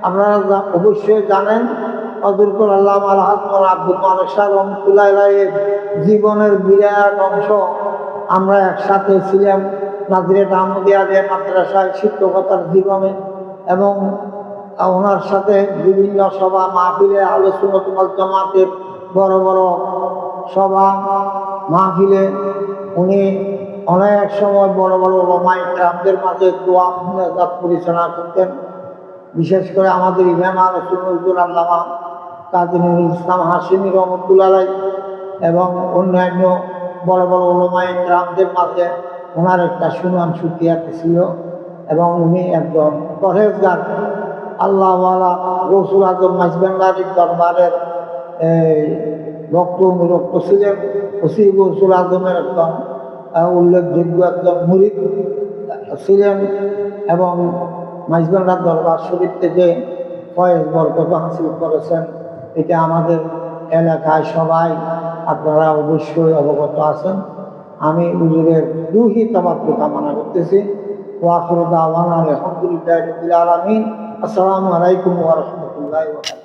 আপনারা অবশ্যই জানেন হযরতুল আল্লামা আল-হাজ আব্দুল মালিক সাহেব রহমাতুল্লাহ আলাইহির জীবনের বিরাট অংশ আমরা একসাথে ছিলাম নাজরিয়াত আহমদিয়া মাদ্রাসায় শিক্ষকতার জীবনে, এবং ওনার সাথে বিভিন্ন সভা মাহফিলে আহলে সুন্নাত ওয়াল জামাতের বড় বড় সভা মাহফিলে উনি অনেক সময় বড় বড় ওলামায়ে কেরামদের মাঝে দোয়া মুনাজাত পরিচালনা করতেন। বিশেষ করে আমাদের ইমাম আহলে সুন্নাত আল্লামা কাজী নজরুল ইসলাম হাশিমি রহমতুল্লাহ আলাইহি এবং অন্যান্য বড় বড় ওলামায়ে কেরামদের মাঝে ওনার একটা সুনাম সুখ্যাতি ছিল, এবং উনি একজন পরহেজগার আল্লাহওয়ালা গৌসুল আজম মাইজভান্ডারীর দরবারের ভক্ত অনুরক্ত ছিলেন। ওসি গৌসুল আজমের একজন উল্লেখযোগ্য একজন মুরিদ ছিলেন, এবং মাইজভান্ডার দরবার শরীফ থেকে ফয়েজ বরকত হাসিল করেছেন। এটা আমাদের এলাকায় সবাই আপনারা অবশ্যই অবগত আছেন। আমি হুজুরের রুহি তাবাররুক কামনা করতেছি। ওয়া আখিরু দাওয়ানা আলহামদুলিল্লাহি রাব্বিল আলামিন। আসসালামু আলাইকুম ওয়া রাহমাতুল্লাহি ওয়া বারাকাতুহু।